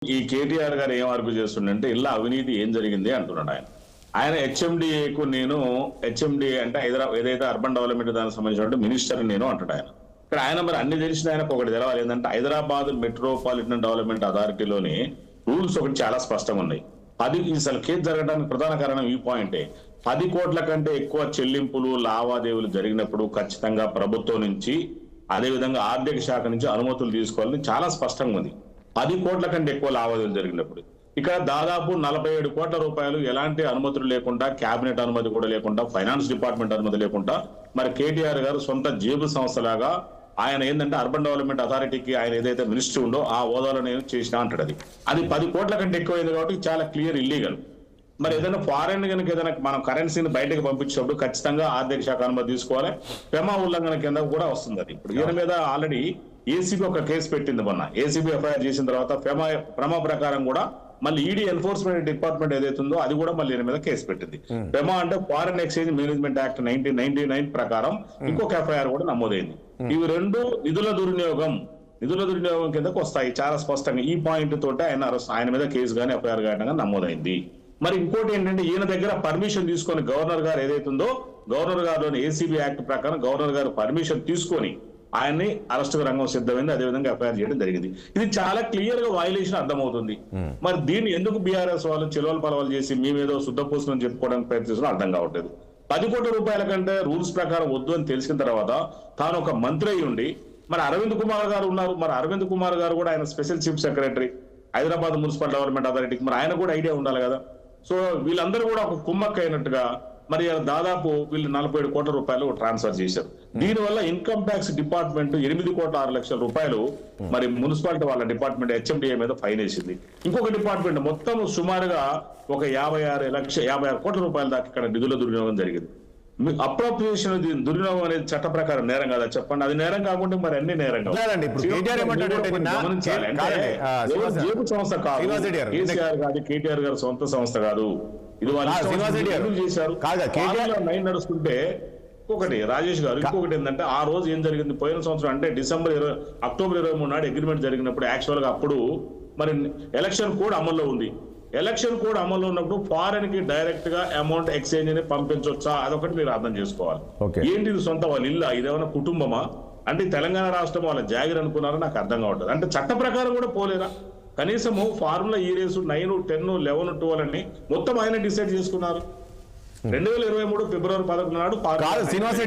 ఈ కేటీఆర్ గారు ఏం ఆర్గ్యూ చేస్తుండే ఇలా అవినీతి ఏం జరిగింది అంటున్నాడు ఆయన. ఆయన హెచ్ఎండిఏకు నేను హెచ్ఎండిఏ అంటే ఏదైతే అర్బన్ డెవలప్మెంట్ దానికి సంబంధించిన మినిస్టర్ నేను అంటాడు ఆయన. ఇక్కడ ఆయన మరి అన్ని తెలిసిన ఆయనకు ఒకటి తెలవాలి ఏంటంటే హైదరాబాద్ మెట్రోపాలిటన్ డెవలప్మెంట్ అథారిటీలోని రూల్స్ ఒకటి చాలా స్పష్టంగా ఉన్నాయి. 10 అసలు కేసు జరగడానికి ప్రధాన కారణం ఈ పాయింటే. 10 కోట్ల కంటే ఎక్కువ చెల్లింపులు లావాదేవీలు జరిగినప్పుడు ఖచ్చితంగా ప్రభుత్వం నుంచి అదేవిధంగా ఆర్థిక శాఖ నుంచి అనుమతులు తీసుకోవాలని చాలా స్పష్టంగా ఉంది. 10 కోట్ల కంటే ఎక్కువ లావాదేవీలు జరిగినప్పుడు ఇక్కడ దాదాపు 47 కోట్ల రూపాయలు ఎలాంటి అనుమతులు లేకుండా, కేబినెట్ అనుమతి కూడా లేకుండా, ఫైనాన్స్ డిపార్ట్మెంట్ అనుమతి లేకుండా మరి కేటీఆర్ గారు సొంత జేబు సంస్థలాగా ఆయన ఏంటంటే అర్బన్ డెవలప్మెంట్ అథారిటీకి ఆయన ఏదైతే మినిస్టర్ ఉందో ఆ హోదాలో నేను చేసినా అంటాడు. అది 10 కోట్ల కంటే ఎక్కువైంది కాబట్టి చాలా క్లియర్ ఇల్లీగల్. మరి ఏదైనా ఫారెన్ కనుక ఏదైనా మనం కరెన్సీని బయటకు పంపించినప్పుడు ఖచ్చితంగా ఆర్థిక శాఖ అనుమతి తీసుకోవాలి. పెమా ఉల్లంఘన కింద కూడా వస్తుంది అది. ఇప్పుడు ఈయన మీద ఆల్రెడీ ఏసీబీ ఒక కేసు పెట్టింది మొన్న. ఏసీబీ ఎఫ్ఐఆర్ చేసిన తర్వాత పెమా ప్రకారం కూడా మళ్ళీ ఈడీ ఎన్ఫోర్స్మెంట్ డిపార్ట్మెంట్ ఏదైతే ఉందో అది కూడా మళ్ళీ ఈయన మీద కేసు పెట్టింది. పెమా అంటే ఫారెన్ ఎక్స్చేంజ్ మేనేజ్మెంట్ యాక్ట్ 1999 ప్రకారం ఇంకొక ఎఫ్ఐఆర్ కూడా నమోదైంది. ఇవి రెండు నిధుల దుర్వినియోగం కిందకు వస్తాయి చాలా స్పష్టంగా. ఈ పాయింట్ తోటి ఆయన మీద కేసు కానీ ఎఫ్ఐఆర్ కానీ నమోదైంది. మరి ఇంకోటి ఏంటంటే ఈయన దగ్గర పర్మిషన్ తీసుకొని గవర్నర్ గారు ఏదైతుందో గవర్నర్ గారిలోని ఏసీబీ యాక్ట్ ప్రకారం గవర్నర్ గారు పర్మిషన్ తీసుకొని ఆయన్ని అరెస్టు రంగం సిద్ధమైంది. అదేవిధంగా ఎఫ్ఐఆర్ చేయడం జరిగింది. ఇది చాలా క్లియర్ గా వైలేషన్ అర్థమవుతుంది. మరి దీన్ని ఎందుకు బీఆర్ఎస్ వాళ్ళు చెలవలు పలవలు చేసి మీ మీద శుద్ధపూసలని చెప్పుకోవడానికి ప్రయత్నిస్తున్నా అర్థం కావట్లేదు. 10 కోట్ల రూపాయల కంటే రూల్స్ ప్రకారం వద్దు అని తెలిసిన తర్వాత తాను ఒక మంత్రి అయి ఉండి మరి అరవింద్ కుమార్ గారు ఉన్నారు. మరి అరవింద్ కుమార్ గారు కూడా ఆయన special chief secretary Hyderabad municipal development అథారిటీకి, మరి ఆయన కూడా ఐడియా ఉండాలి కదా. సో వీళ్ళందరూ కూడా ఒక కుమ్మక్క అయినట్టుగా మరి దాదాపు వీళ్ళు 47 కోట్ల రూపాయలు ట్రాన్స్ఫర్ చేశారు. దీనివల్ల ఇన్కమ్ ట్యాక్స్ డిపార్ట్మెంట్ 8 కోట్ల 6 లక్షల రూపాయలు మరి మున్సిపాలిటీ వాళ్ళ డిపార్ట్మెంట్ హెచ్ఎండిఏ మీద ఫైన్ వేసింది. ఇంకొక డిపార్ట్మెంట్ మొత్తం సుమారుగా ఒక 56 కోట్ల రూపాయల దాకా ఇక్కడ నిధుల దుర్వినియోగం జరిగింది. అప్రోప్రియేషన్ దుర్వినియోగం అనేది చట్ట ప్రకారం నేరం కదా చెప్పండి. అది నేరం కాకుండా మరి అన్ని నేరం జేబు సంస్థ కాదు, కేసీఆర్ కాదు, కేటీఆర్ గారు సొంత సంస్థ కాదు. ఇది వాళ్ళు చేశారు. నైన్ నడుస్తుంటే ఇంకొకటి రాజేష్ గారు ఇంకొకటి ఏంటంటే ఆ రోజు ఏం జరిగింది పోయిన సంవత్సరం అంటే అక్టోబర్ 23 నాడు అగ్రిమెంట్ జరిగినప్పుడు యాక్చువల్ గా అప్పుడు మరి ఎలక్షన్ కోడ్ అమల్లో ఉంది. ఎలక్షన్ కోడ్ అమల్లో ఉన్నప్పుడు ఫారెన్ కి డైరెక్ట్ గా అమౌంట్ ఎక్స్చేంజ్ ని పంపించవచ్చా అదొకటి మీరు అర్థం చేసుకోవాలి. ఏంటి ఇది సొంత వాళ్ళ ఇల్లా, ఇదేమైనా కుటుంబమా అంటే తెలంగాణ రాష్ట్రం వాళ్ళ జాగిర్ అనుకున్నారో నాకు అర్థం కావట్లేదు. అంటే చట్ట ప్రకారం కూడా పోలేరా? కనీసము ఫార్ములా ఈ రేసు 9, 10, 11, 12 అని మొత్తం ఆయన డిసైడ్ చేసుకున్నారు. 2023 ఫిబ్రవరి 11 నాడు శ్రీనివాస్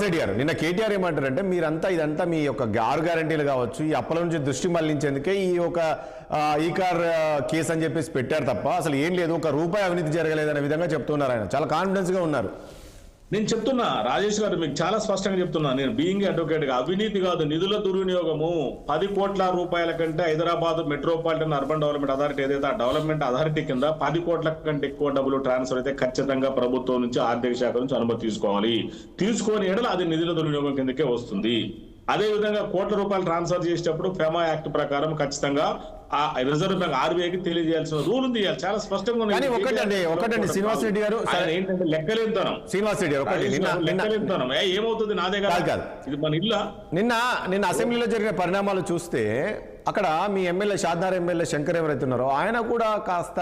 రెడ్డి గారు నిన్న కేటీఆర్ ఏమంటారంటే మీరంతా ఇదంతా మీ యొక్క 6 గ్యారంటీలు కావచ్చు ఈ అప్పల నుంచి దృష్టి మళ్లించేందుకే ఈ ఒక ఈకార్ కేసు అని చెప్పేసి పెట్టారు తప్ప అసలు ఏం లేదు, ఒక రూపాయి అవినీతి జరగలేదనే విధంగా చెప్తున్నారు. ఆయన చాలా కాన్ఫిడెన్స్ గా ఉన్నారు. నేను చెప్తున్నా రాజేష్ గారు మీకు చాలా స్పష్టంగా చెప్తున్నా, నేను బీయింగ్ అడ్వకేట్ గా అవినీతి కాదు నిధుల దుర్వినియోగము. 10 కోట్ల రూపాయల కంటే Hyderabad metropolitan urban development authority ఏదైతే ఆ డెవలప్మెంట్ అథారిటీ కింద 10 కోట్ల కంటే ఎక్కువ డబ్బులు ట్రాన్స్ఫర్ అయితే ఖచ్చితంగా ప్రభుత్వం నుంచి ఆర్థిక శాఖ నుంచి అనుమతి తీసుకోవాలి. తీసుకొని ఎడల అది నిధుల దుర్వినియోగం కిందకే వస్తుంది. అదే విధంగా కోట్ల రూపాయలు ట్రాన్స్ఫర్ చేసేటప్పుడు ఫెమా యాక్ట్ ప్రకారం ఖచ్చితంగా ఆ రిజర్వ్ బ్యాంక్ ఆర్బీఐకి తెలియజేయాల్సిన రూల్ ఉంది. చాలా స్పష్టంగా ఒకటండి శ్రీనివాస్ రెడ్డి గారు ఏంటంటే లెక్కలేంతనం. శ్రీనివాస్ రెడ్డి లెక్కలేంతనం ఏమవుతుంది నాదే కాదు ఇది మన ఇల్లా. నిన్న అసెంబ్లీలో జరిగిన పరిణామాలు చూస్తే అక్కడ మీ ఎమ్మెల్యే షాద్నగర్ ఎమ్మెల్యే శంకర్ ఎవరైతే ఉన్నారో ఆయన కూడా కాస్త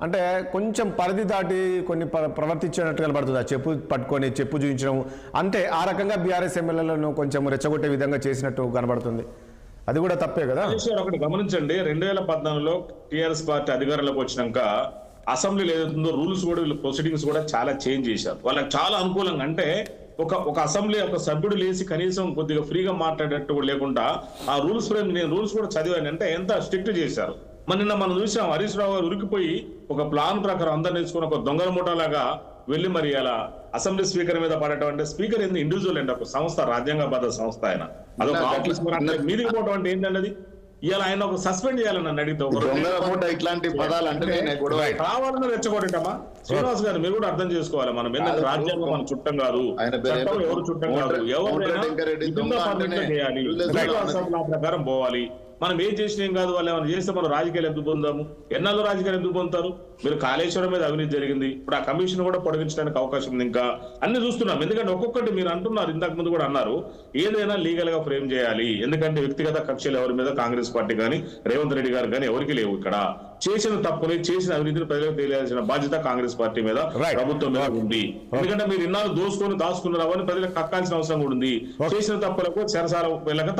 అంటే కొంచెం పరిధి దాటి కొన్ని ప్రవర్తించినట్టు కనబడుతుంది. ఆ చెప్పు పట్టుకొని చెప్పు చూపించడం అంటే ఆ రకంగా బీఆర్ఎస్ ఎమ్మెల్యేలను కొంచెం రెచ్చగొట్టే విధంగా చేసినట్టు కనబడుతుంది. అది కూడా తప్పే కదా. ఒకటి గమనించండి, 2014లో టీఆర్ఎస్ పార్టీ అధికారంలోకి వచ్చినాక అసెంబ్లీలో ఏదైతుందో రూల్స్ కూడా వీళ్ళు ప్రొసీడింగ్స్ కూడా చాలా చేంజ్ చేశారు. వాళ్ళకి చాలా అనుకూలంగా అంటే ఒక అసెంబ్లీ ఒక సభ్యుడు లేచి కనీసం కొద్దిగా ఫ్రీగా మాట్లాడేట్టు కూడా లేకుండా ఆ రూల్స్ నేను రూల్స్ కూడా చదివాను అంటే ఎంత స్ట్రిక్ట్ చేశారు. నిన్న మనం చూసాం హరీష్ రావు గారు ఉరికిపోయి ఒక ప్లాన్ ప్రకారం అందరు నేర్చుకుని ఒక దొంగల మూటలాగా వెళ్ళి మరి అలా అసెంబ్లీ స్పీకర్ మీద పడటం అంటే స్పీకర్ ఏంది ఇండివిజువల్ అండి, ఒక సంస్థ రాజ్యాంగబద్ధ సంస్థ. ఆయన అదొక ఆఫీస్ మీదికి పోవడం అంటే ఏంటన్నది ఇలా ఆయన ఒక సస్పెండ్ చేయాలని నన్ను అడిగితే ఇట్లాంటి పదాలు అంటే కావాలని రెచ్చగొట్టమా? శ్రీనివాస్ గారు మీరు కూడా అర్థం చేసుకోవాలి, మనం ఏంటంటే రాజ్యాంగం మన చుట్టం కాదు, ఎవరు చుట్టం కాదు, ఎవరైనా చేయాలి ప్రకారం పోవాలి. మనం ఏం చేసినా ఏం కాదు, వాళ్ళు ఏమైనా చేస్తే మనం రాజకీయాలు ఎందుకు పొందాము, ఎన్నాళ్ళు రాజకీయాలు ఎందుకు పొందుతారు? మీరు కాళేశ్వరం మీద అవినీతి జరిగింది, ఇప్పుడు ఆ కమిషన్ కూడా పొడిగించడానికి అవకాశం ఉంది. ఇంకా అన్ని చూస్తున్నాం. ఎందుకంటే ఒక్కొక్కటి మీరు అంటున్నారు, ఇంతకు ముందు కూడా అన్నారు, ఏదైనా లీగల్ గా ఫ్రేమ్ చేయాలి. ఎందుకంటే వ్యక్తిగత కక్షలు ఎవరి మీద కాంగ్రెస్ పార్టీ కానీ రేవంత్ రెడ్డి గారు కానీ ఎవరికి లేవు. ఇక్కడ చేసిన తప్పుని, చేసిన అవినీతిని ప్రజలకు తెలియాల్సిన బాధ్యత కాంగ్రెస్ పార్టీ మీద, ప్రభుత్వం మీద ఉంది. ఎందుకంటే మీరు ఇన్నాళ్ళు దోసుకొని దాచుకున్నారు, అవన్నీ ప్రజలకు కక్కాల్సిన అవసరం కూడా ఉంది. చేసిన తప్పులకు చెరసాల వెళ్ళక